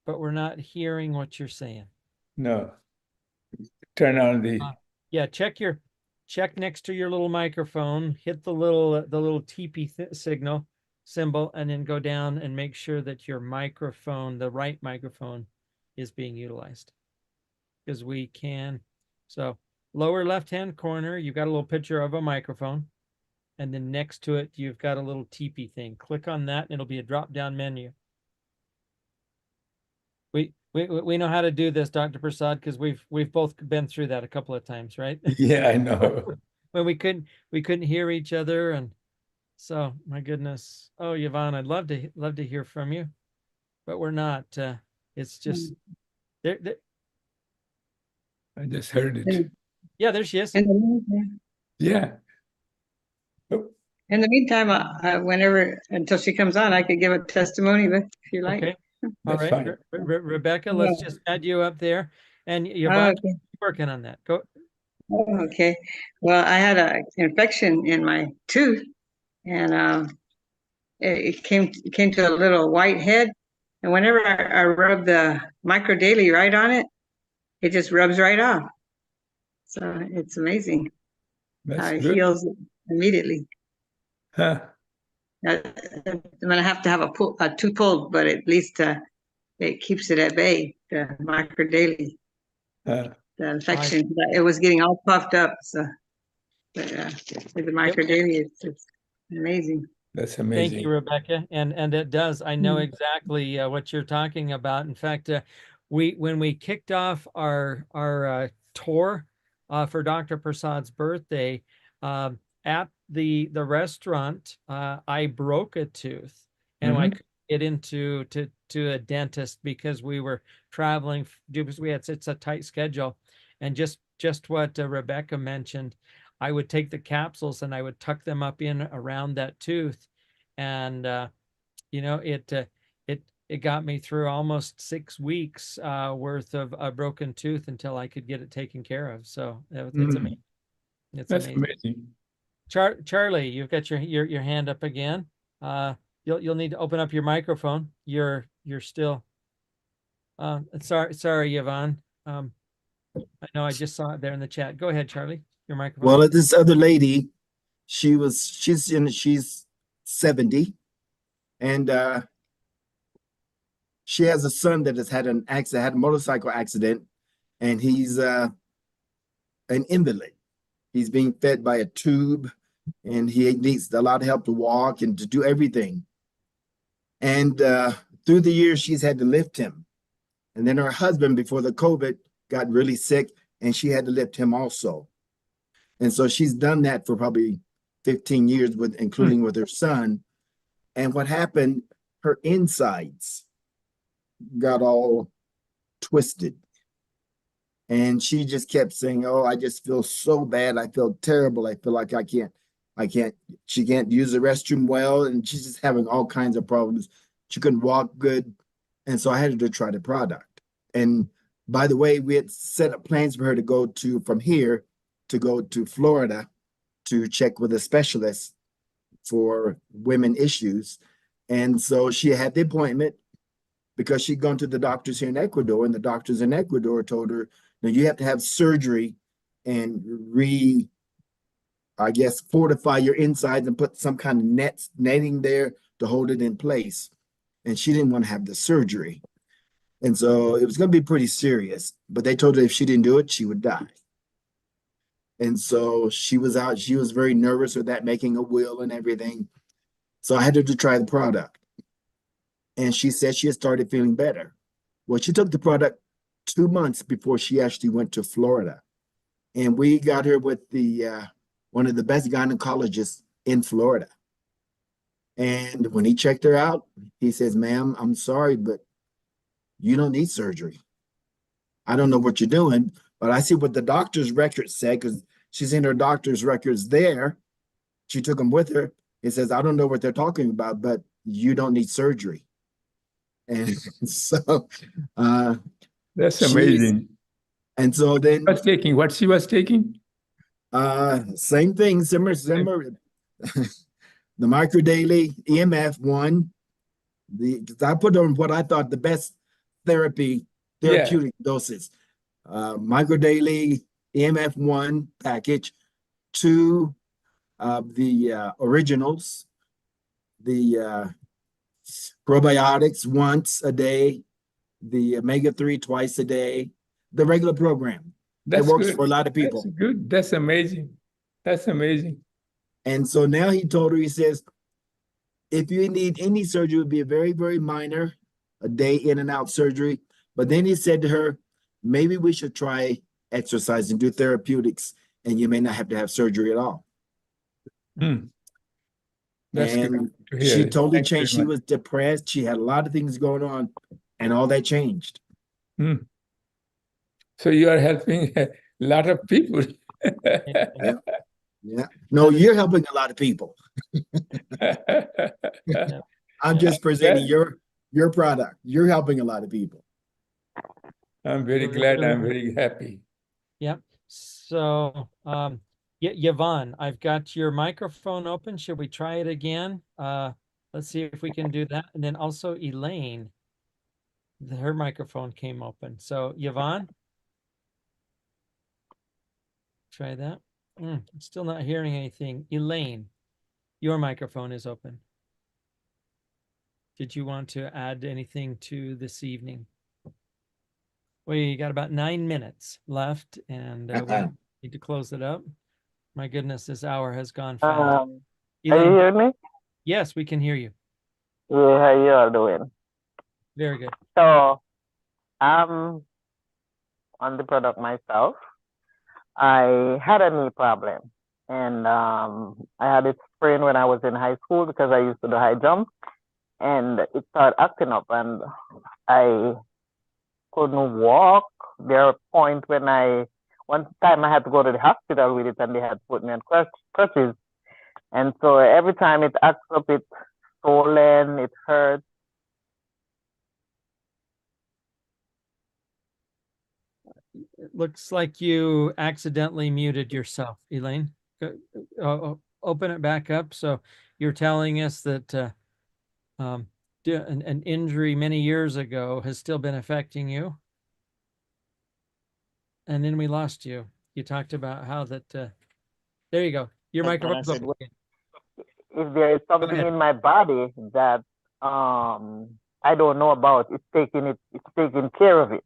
but we're not hearing what you're saying. No. Turn on the. Yeah, check your check next to your little microphone, hit the little TP signal symbol, and then go down and make sure that your microphone, the right microphone, is being utilized. Because we can, so lower left-hand corner, you've got a little picture of a microphone. And then next to it, you've got a little TP thing. Click on that and it'll be a drop-down menu. We know how to do this, Dr. Prasad, because we've both been through that a couple of times, right? Yeah, I know. When we couldn't hear each other, and so my goodness. Oh, Yvonne, I'd love to hear from you, but we're not. It's just there. I just heard it. Yeah, there she is. Yeah. In the meantime, whenever until she comes on, I could give a testimony if you like. Okay. All That's right, fine. Rebecca, let's just add you up there, and Yvonne, Okay. working on that. Go. Oh, okay. Well, I had an infection in my tooth, and it came to a little white head. And whenever I rub the Micro Daily right on it, it just rubs right off. So it's amazing how That's it good. heals immediately. Huh. I'm gonna have to have a tooth pulled, but at least it keeps it at bay. The Micro Daily, the infection, it was getting all puffed up. So, but with the Micro Daily, it's amazing. That's amazing. Thank you, Rebecca. And it does. I know exactly what you're talking about. In fact, when we kicked off our tour for Dr. Prasad's birthday, at the restaurant, I broke a tooth, and I couldn't get into to a dentist because we were traveling, because we had such a tight schedule. And just what Rebecca mentioned, I would take the capsules and I would tuck them up in around that tooth, and you know, it got me through almost 6 weeks worth of a broken tooth until I could get it taken care of. So it's amazing. It's That's amazing. amazing. Charlie, you've got your hand up again. You'll need to open up your microphone. You're still. Sorry, Yvonne. I know I just saw it there in the chat. Go ahead, Charlie. Your microphone. Well, this other lady, she's 70, and she has a son that has had an accident, had a motorcycle accident, and he's an invalid. He's being fed by a tube, and he needs a lot of help to walk and to do everything. And through the years, she's had to lift him. And then her husband, before the COVID, got really sick, and she had to lift him also. And so she's done that for probably 15 years, including with her son. And what happened, her insides got all twisted. And she just kept saying, oh, I just feel so bad. I feel terrible. I feel like she can't use the restroom well. And she's just having all kinds of problems. She couldn't walk good. And so I had to try the product. And by the way, we had set up plans for her to go from here to go to Florida to check with a specialist for women issues. And so she had the appointment because she'd gone to the doctors here in Ecuador, and the doctors in Ecuador told her, now you have to have surgery and fortify your insides and put some kind of netting there to hold it in place. And she didn't want to have the surgery. And so it was going to be pretty serious, but they told her if she didn't do it, she would die. And so she was out. She was very nervous with that, making a will and everything. So I had her to try the product. And she said she had started feeling better. Well, she took the product 2 months before she actually went to Florida. And we got her with one of the best gynecologists in Florida. And when he checked her out, he says, ma'am, I'm sorry, but you don't need surgery. I don't know what you're doing, but I see what the doctor's records said, because she's in her doctor's records there. She took them with her. It says, I don't know what they're talking about, but you don't need surgery. And so that's amazing. And so then what she was taking? Same thing, similar. The Micro Daily, EMF 1. I put on what I thought the best therapeutic doses. Micro Daily, EMF 1 package, 2 of the originals, the probiotics once a day, the omega-3 twice a day, the regular program. That's it works good. for a lot of people. That's good. That's amazing. That's amazing. And so now he told her, he says, if you need any surgery, it would be a very, very minor, a day in and out surgery. But then he said to her, maybe we should try exercise and do therapeutics, and you may not have to have surgery at all. That's And good to hear. she totally Thank you changed. very She was depressed. She had a lot of things going on, and all that changed. much. So you are helping a lot of people. Yeah. No, you're helping a lot of people. I'm just presenting your product. You're helping a lot of people. I'm very glad. I'm very happy. Yep. So, Yvonne, I've got your microphone open. Should we try it again? Let's see if we can do that. And then also Elaine, her microphone came open. So Yvonne, try that. I'm still not hearing anything. Elaine, your microphone is open. Did you want to add anything to this evening? We got about 9 minutes left, and we need to close it up. My goodness, this hour has gone fast. Are you Elaine, hearing me? yes, we can hear you. Yeah, how you all doing? Very good. So, I'm on the product myself. I had a knee problem, and I had it sprained when I was in high school because I used to do high jump, and it started acting up, and I couldn't walk. There are points when one time I had to go to the hospital with it, and they had to put me on crutches, and so every time it acts up, it's swollen, it hurts. It looks like you accidentally muted yourself, Elaine. Open it back up. So you're telling us that an injury many years ago has still been affecting you. And then we lost you. You talked about how that, there you go. Your microphone's open. If there is something in my body that I don't know about, it's taking care of it.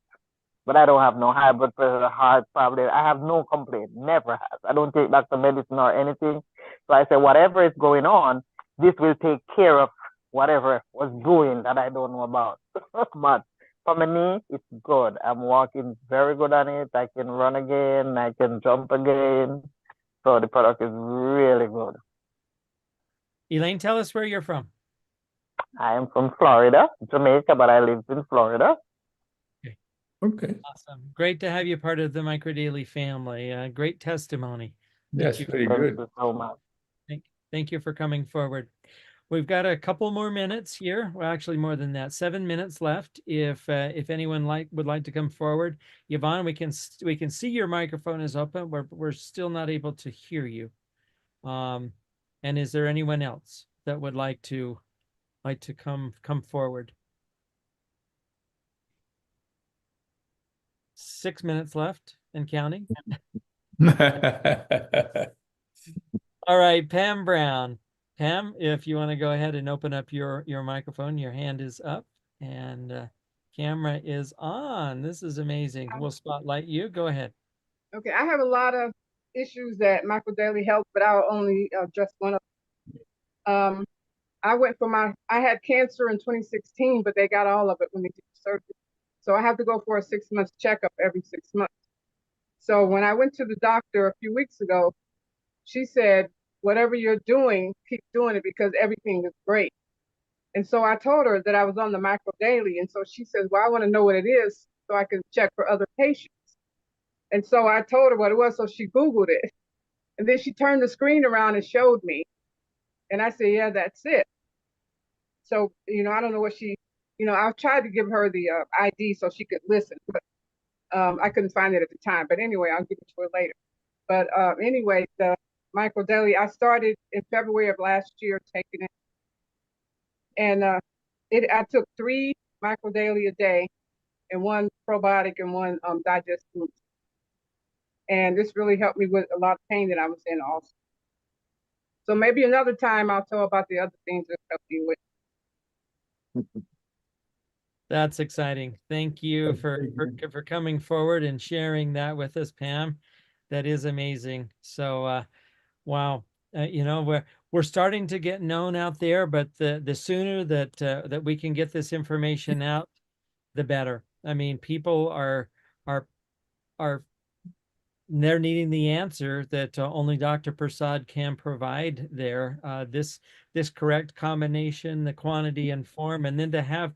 But I don't have no high blood pressure, heart problem. I have no complaint, never has. I don't take doctor medicine or anything. So I said, whatever is going on, this will take care of whatever was doing that I don't know about. But for my knee, it's good. I'm walking very good on it. I can run again. I can jump again. So the product is really good. Elaine, tell us where you're from. I am from Florida, Jamaica, but I live in Florida. Okay. Awesome. Great to have you part of the Micro Daily family. Great testimony. That's very good. Thank you so much. Thank you for coming forward. We've got a couple more minutes here. Well, actually more than that, 7 minutes left. If anyone would like to come forward, Yvonne, we can see your microphone is open. We're still not able to hear you. And is there anyone else that would like to come forward? 6 minutes left and counting. All right, Pam Brown. Pam, if you want to go ahead and open up your microphone, your hand is up and camera is on. This is amazing. We'll spotlight you. Go ahead. Okay, I have a lot of issues that Micro Daily helped, but I'll only address one of them. I had cancer in 2016, but they got all of it when they did the surgery. So I have to go for a 6-month checkup every 6 months. So when I went to the doctor a few weeks ago, she said, whatever you're doing, keep doing it because everything is great. And so I told her that I was on the Micro Daily. And so she says, well, I want to know what it is so I can check for other patients. And so I told her what it was. So she Googled it. And then she turned the screen around and showed me. And I said, yeah, that's it. So, I don't know what I tried to give her the ID so she could listen, but I couldn't find it at the time. But anyway, I'll give it to her later. But anyway, the Micro Daily, I started in February of last year taking it. And I took 3 Micro Daily a day and 1 probiotic and 1 digest food. And this really helped me with a lot of pain that I was in also. So maybe another time I'll tell about the other things that help you with. That's exciting. Thank you for coming forward and sharing that with us, Pam. That is amazing. So, wow. You know, we're starting to get known out there, but the sooner that we can get this information out, the better. I mean, people are they're needing the answer that only Dr. Prasad can provide there. This correct combination, the quantity and form, and then to have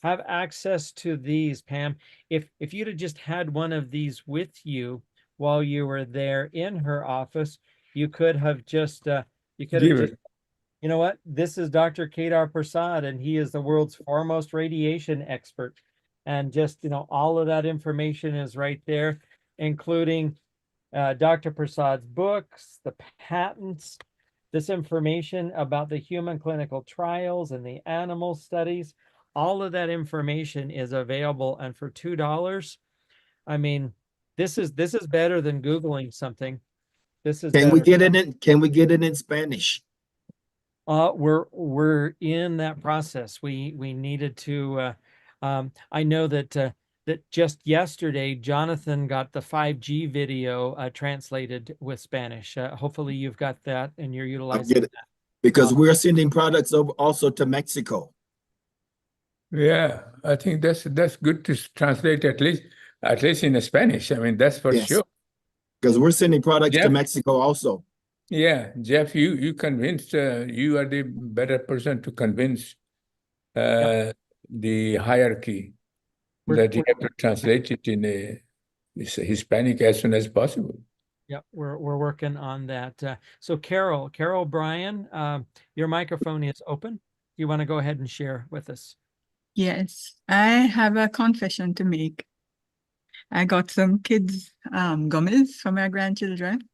access to these, Pam. If you'd have just had one of these with you while you were there in her office, you could have just you know what? This is Dr. Kedar Prasad, and he is the world's foremost radiation expert. And just, you know, all of that information is right there, including Dr. Prasad's books, the patents, this information about the human clinical trials and the animal studies. All of that information is available, and for $2, I mean, this is better than Googling something. This is Can we better. can we get it in Spanish? We're in that process. We needed to. I know that just yesterday, Jonathan got the 5G video translated with Spanish. Hopefully, you've got that and you're I'll utilizing get it that. because we're sending products over also to Mexico. Yeah, I think that's good to translate at least in Spanish. I mean, that's for Yes. sure. Because we're sending products to Jeff? Mexico also. Yeah, Jeff, you convinced, you are the better person to convince the hierarchy that you have to translate it in a Hispanic as soon as possible. Yep, we're working on that. So Carol Bryan, your microphone is open. You want to go ahead and share with us? Yes, I have a confession to make. I got some kids' gummies for my grandchildren,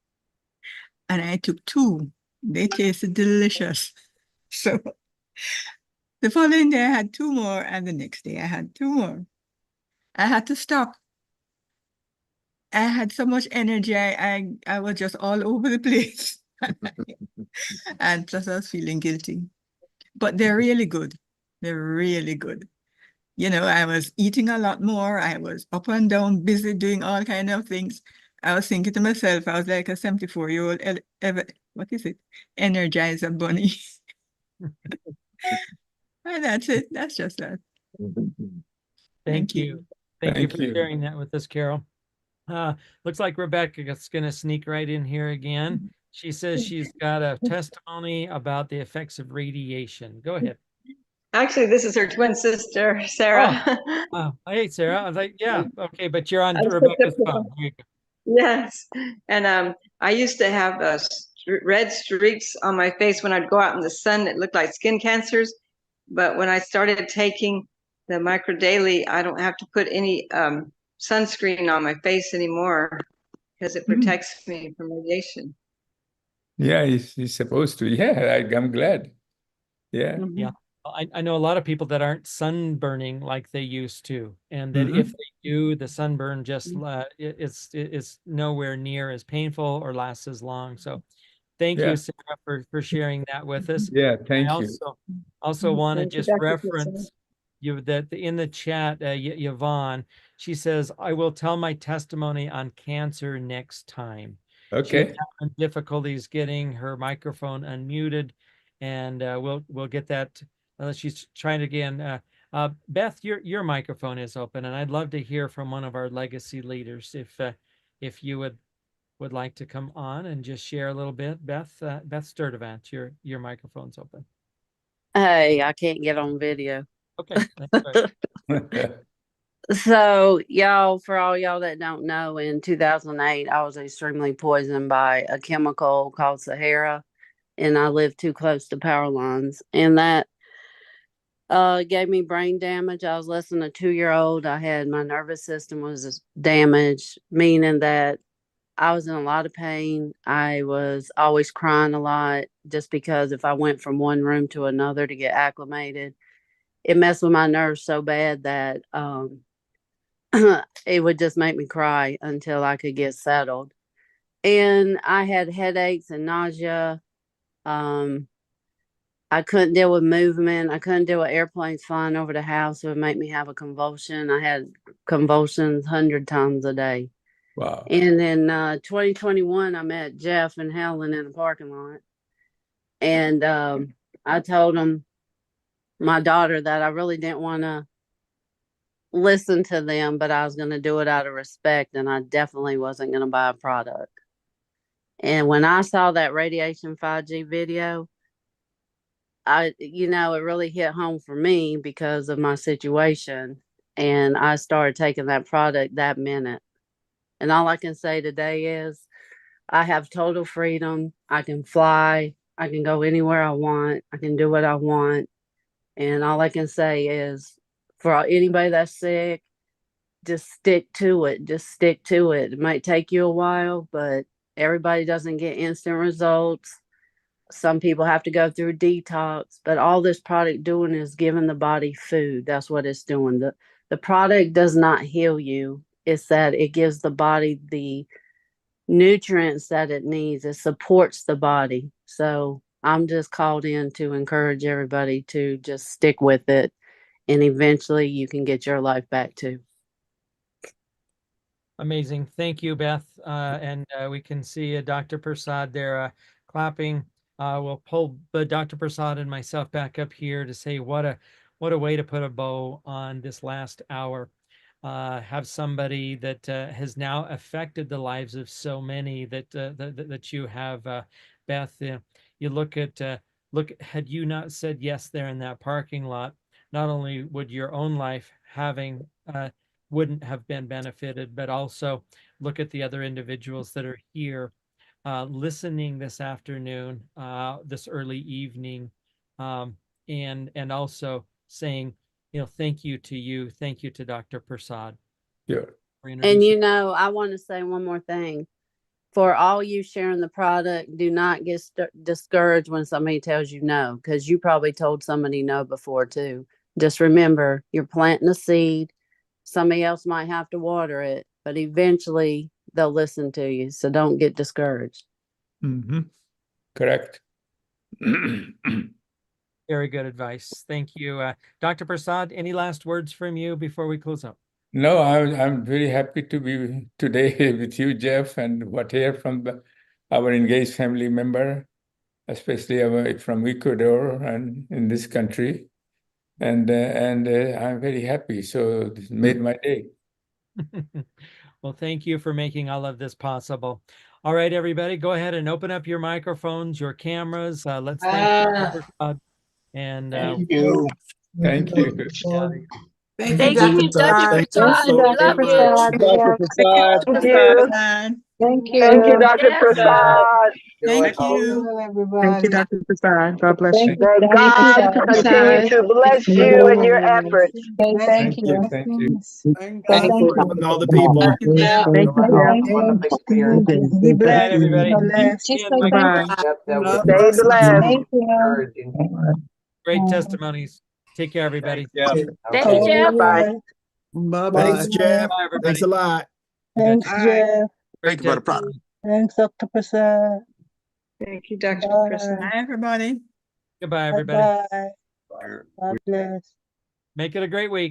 and I took 2. They tasted delicious. So the following day I had 2 more, and the next day I had 2 more. I had to stop. I had so much energy. I was just all over the place. And plus I was feeling guilty. But they're really good. They're really good. You know, I was eating a lot more. I was up and down, busy doing all kind of things. I was thinking to myself, I was like a 74-year-old, what is it? Energizer bunny. And that's it. That's just that. Thank you. Thank you for Thank you. sharing that with us, Carol. Looks like Rebecca is going to sneak right in here again. She says she's got a testimony about the effects of radiation. Go ahead. Actually, this is her twin sister, Sarah. Hey, Sarah. I was like, yeah, okay, but you're on I was Rebecca's picked up phone. There you go. Yes. And I used to have red streaks on my face when I'd go out in the sun. It looked like skin cancers. But when I started taking the Micro Daily, I don't have to put any sunscreen on my face anymore because it protects me from radiation. Yeah, he's supposed to. Yeah, I'm glad. Yeah. Yeah. I know a lot of people that aren't sunburning like they used to, and that if they do, the sunburn just it's nowhere near as painful or lasts as long. So thank you, Sarah, for sharing that with us. Yeah, thank you. Also want to Thank you, just Dr. reference you that in the chat, Yvonne, she says, I will tell my testimony on cancer next time. Okay. She's having difficulties getting her microphone unmuted, and we'll get that. She's trying again. Beth, your microphone is open, and I'd love to hear from one of our legacy leaders if you would like to come on and just share a little bit. Beth Sturdivant, your microphone's open. Hey, I can't get on video. Okay. That's right. So y'all, for all y'all that don't know, in 2008, I was extremely poisoned by a chemical called Sahara, and I lived too close to power lines, and that gave me brain damage. I was less than a 2-year-old. My nervous system was damaged, meaning that I was in a lot of pain. I was always crying a lot just because if I went from one room to another to get acclimated, it messed with my nerves so bad that it would just make me cry until I could get settled. and I had headaches and nausea. I couldn't deal with movement. I couldn't deal with airplanes flying over the house. It would make me have a convulsion. I had convulsions 100 times a day. Wow. And in 2021, I met Jeff and Helen in the parking lot. And I told them, my daughter, that I really didn't want to listen to them, but I was going to do it out of respect. And I definitely wasn't going to buy a product. And when I saw that Radiation 5G video, it really hit home for me because of my situation. And I started taking that product that minute. And all I can say today is I have total freedom. I can fly. I can go anywhere I want. I can do what I want. And all I can say is for anybody that's sick, just stick to it. Just stick to it. It might take you a while, but everybody doesn't get instant results. Some people have to go through detox, but all this product doing is giving the body food. That's what it's doing. The product does not heal you. It's that it gives the body the nutrients that it needs. It supports the body. So I'm just called in to encourage everybody to just stick with it, and eventually you can get your life back too. Amazing. Thank you, Beth. And we can see Dr. Prasad there clapping. We'll pull Dr. Prasad and myself back up here to say what a way to put a bow on this last hour. Have somebody that has now affected the lives of so many that you have, Beth. You look at had you not said yes there in that parking lot, not only would your own life wouldn't have been benefited, but also look at the other individuals that are here listening this afternoon, this early evening, and also saying, thank you to you. Thank you to Dr. Prasad. Yeah. And I want to say one more thing. For all you sharing the product, do not get discouraged when somebody tells you no, because you probably told somebody no before too. Just remember, you're planting a seed. Somebody else might have to water it, but eventually they'll listen to you. So don't get discouraged. Mm-hmm. Correct. Very good advice. Thank you. Dr. Prasad, any last words from you before we close up? No, I'm very happy to be today with you, Jeff, and what hear from our engaged family member, especially from Ecuador and in this country. And I'm very happy. So this made my day. Well, thank you for making all of this possible. All right, everybody, go ahead and open up your microphones, your cameras. Let's thank Dr. Prasad. And thank you. Thank you. Thank you, Dr. Prasad. We love you. Dr. Prasad. Thank you. Thank you, Dr. Prasad. Thank you. Thank you, Dr. Prasad. God bless you. May God continue to bless you and your efforts. Thank you. Thank you. Thank you for helping all the people. Yeah. Thank you, Jeff. Good night, everybody. Bye-bye. Stay blessed. Great testimonies. Take care, everybody. Thank you, Jeff. Bye. Bye-bye. Thanks, Jeff. Bye, everybody. Thanks a lot. Thanks, Jeff. Great testimony. Thanks, Dr. Prasad. Thank you, Dr. Prasad. Bye, everybody. Goodbye, everybody. Bye. God bless. Make it a great week.